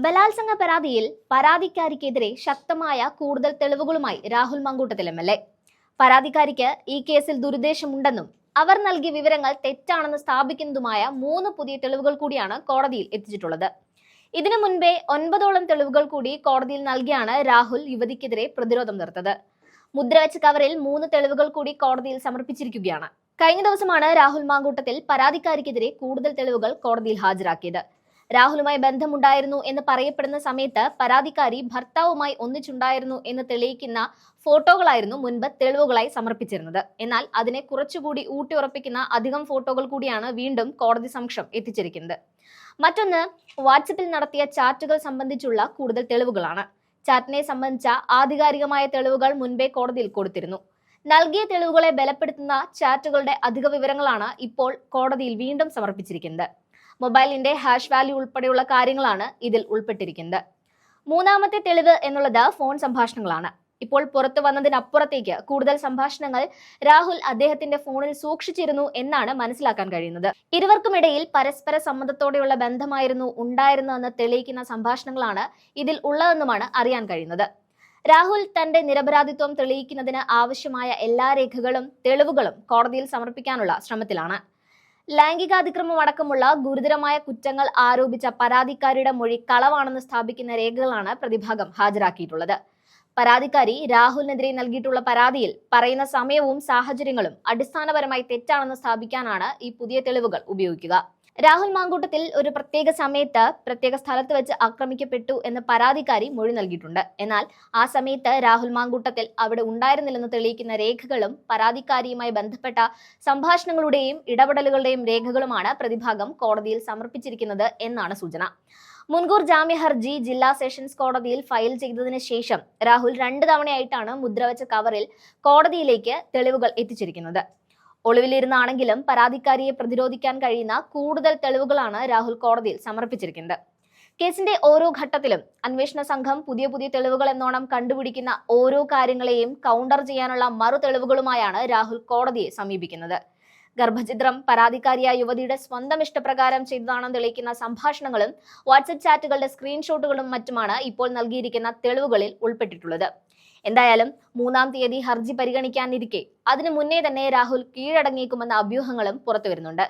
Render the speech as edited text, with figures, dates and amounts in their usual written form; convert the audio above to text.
ബലാത്സംഗ പരാതിയിൽ പരാതിക്കാരിക്കെതിരെ ശക്തമായ കൂടുതൽ തെളിവുകളുമായി രാഹുൽ മങ്കൂട്ടത്തിൽ എം.എൽ.എ. പരാതിക്കാരിക്ക് ഈ കേസിൽ ദുരുദ്ദേശമുണ്ടെന്നും അവർ നൽകിയ വിവരങ്ങൾ തെറ്റാണെന്ന് സ്ഥാപിക്കുന്നതുമായ 3 പുതിയ തെളിവുകൾ കൂടിയാണ് കോടതിയിൽ എത്തിച്ചിട്ടുള്ളത്. ഇതിനു മുൻപേ 9ഓളം തെളിവുകൾ കൂടി കോടതിയിൽ നൽകിയാണ് രാഹുൽ യുവതിക്കെതിരെ പ്രതിരോധം നിർത്തത്. മുദ്രവെച്ച കവറിൽ 3 തെളിവുകൾ കൂടി കോടതിയിൽ സമർപ്പിച്ചിരിക്കുകയാണ്. കഴിഞ്ഞ ദിവസമാണ് രാഹുൽ മാങ്കൂട്ടത്തിൽ പരാതിക്കാരിക്കെതിരെ കൂടുതൽ തെളിവുകൾ കോടതിയിൽ ഹാജരാക്കിയത്. രാഹുലുമായി ബന്ധമുണ്ടായിരുന്നു എന്ന് പറയപ്പെടുന്ന സമയത്ത് പരാതിക്കാരി ഭർത്താവുമായി ഒന്നിച്ചുണ്ടായിരുന്നു എന്ന് തെളിയിക്കുന്ന ഫോട്ടോകളായിരുന്നു മുൻപ് തെളിവുകളായി സമർപ്പിച്ചിരുന്നത്. എന്നാൽ അതിനെ കുറച്ചുകൂടി ഊട്ടിയുറപ്പിക്കുന്ന അധികം ഫോട്ടോകൾ കൂടിയാണ് വീണ്ടും കോടതി സമക്ഷം എത്തിച്ചിരിക്കുന്നത്. മറ്റൊന്ന്, വാട്സപ്പിൽ നടത്തിയ ചാറ്റുകൾ സംബന്ധിച്ചുള്ള കൂടുതൽ തെളിവുകളാണ്. ചാറ്റിനെ സംബന്ധിച്ച ആധികാരികമായ തെളിവുകൾ മുൻപേ കോടതിയിൽ കൊടുത്തിരുന്നു. നൽകിയ തെളിവുകളെ ബലപ്പെടുത്തുന്ന ചാറ്റുകളുടെ അധിക വിവരങ്ങളാണ് ഇപ്പോൾ കോടതിയിൽ വീണ്ടും സമർപ്പിച്ചിരിക്കുന്നത്. മൊബൈലിന്റെ ഹാഷ് വാല്യൂ ഉൾപ്പെടെയുള്ള കാര്യങ്ങളാണ് ഇതിൽ ഉൾപ്പെട്ടിരിക്കുന്നത്. മൂന്നാമത്തെ തെളിവ് എന്നുള്ളത് ഫോൺ സംഭാഷണങ്ങളാണ്. ഇപ്പോൾ പുറത്തു വന്നതിനപ്പുറത്തേക്ക് കൂടുതൽ സംഭാഷണങ്ങൾ രാഹുൽ അദ്ദേഹത്തിന്റെ ഫോണിൽ സൂക്ഷിച്ചിരുന്നു എന്നാണ് മനസ്സിലാക്കാൻ കഴിയുന്നത്. ഇരുവർക്കുമിടയിൽ പരസ്പര സമ്മതത്തോടെയുള്ള ബന്ധമായിരുന്നു ഉണ്ടായിരുന്നതെന്ന് തെളിയിക്കുന്ന സംഭാഷണങ്ങളാണ് ഇതിൽ ഉള്ളതെന്നുമാണ് അറിയാൻ കഴിയുന്നത്. രാഹുൽ തന്റെ നിരപരാധിത്വം തെളിയിക്കുന്നതിന് ആവശ്യമായ എല്ലാ രേഖകളും തെളിവുകളും കോടതിയിൽ സമർപ്പിക്കാനുള്ള ശ്രമത്തിലാണ്. ലൈംഗികാതിക്രമം അടക്കമുള്ള ഗുരുതരമായ കുറ്റങ്ങൾ ആരോപിച്ച പരാതിക്കാരിയുടെ മൊഴി കളവാണെന്ന് സ്ഥാപിക്കുന്ന രേഖകളാണ് പ്രതിഭാഗം ഹാജരാക്കിയിട്ടുള്ളത്. പരാതിക്കാരി രാഹുലിനെതിരെ നൽകിയിട്ടുള്ള പരാതിയിൽ പറയുന്ന സമയവും സാഹചര്യങ്ങളും അടിസ്ഥാനപരമായി തെറ്റാണെന്ന് സ്ഥാപിക്കാനാണ് ഈ പുതിയ തെളിവുകൾ ഉപയോഗിക്കുക. രാഹുൽ മാങ്കൂട്ടത്തിൽ ഒരു പ്രത്യേക സമയത്ത് പ്രത്യേക സ്ഥലത്ത് വെച്ച് ആക്രമിക്കപ്പെട്ടു എന്ന് പരാതിക്കാരി മൊഴി നൽകിയിട്ടുണ്ട്. എന്നാൽ ആ സമയത്ത് രാഹുൽ മാങ്കൂട്ടത്തിൽ അവിടെ ഉണ്ടായിരുന്നില്ലെന്ന് തെളിയിക്കുന്ന രേഖകളും പരാതിക്കാരിയുമായി ബന്ധപ്പെട്ട സംഭാഷണങ്ങളുടെയും ഇടപെടലുകളുടെയും രേഖകളുമാണ് പ്രതിഭാഗം കോടതിയിൽ സമർപ്പിച്ചിരിക്കുന്നത് എന്നാണ് സൂചന. മുൻകൂർ ജാമ്യ ഹർജി ജില്ലാ സെഷൻസ് കോടതിയിൽ ഫയൽ ചെയ്തതിന് ശേഷം രാഹുൽ 2 തവണയായിട്ടാണ് മുദ്രവെച്ച കവറിൽ കോടതിയിലേക്ക് തെളിവുകൾ എത്തിച്ചിരിക്കുന്നത്. ഒളിവിലിരുന്നാണെങ്കിലും പരാതിക്കാരിയെ പ്രതിരോധിക്കാൻ കഴിയുന്ന കൂടുതൽ തെളിവുകളാണ് രാഹുൽ കോടതിയിൽ സമർപ്പിച്ചിരിക്കുന്നത്. കേസിന്റെ ഓരോ ഘട്ടത്തിലും അന്വേഷണ സംഘം പുതിയ തെളിവുകൾ എന്നോണം കണ്ടുപിടിക്കുന്ന ഓരോ കാര്യങ്ങളെയും കൗണ്ടർ ചെയ്യാനുള്ള മറു തെളിവുകളുമായാണ് രാഹുൽ കോടതിയെ സമീപിക്കുന്നത്. ഗർഭചിത്രം പരാതിക്കാരിയായ യുവതിയുടെ സ്വന്തം ഇഷ്ടപ്രകാരം ചെയ്തതാണെന്ന് തെളിയിക്കുന്ന സംഭാഷണങ്ങളും വാട്സ്ആപ്പ് ചാറ്റുകളുടെ സ്ക്രീൻഷോട്ടുകളും മറ്റുമാണ് ഇപ്പോൾ നൽകിയിരിക്കുന്ന തെളിവുകളിൽ ഉൾപ്പെട്ടിട്ടുള്ളത്. എന്തായാലും 3-ാം തീയതി ഹർജി പരിഗണിക്കാനിരിക്കെ അതിനു മുന്നേ തന്നെ രാഹുൽ കീഴടങ്ങിയേക്കുമെന്ന അഭ്യൂഹങ്ങളും പുറത്തുവരുന്നുണ്ട്.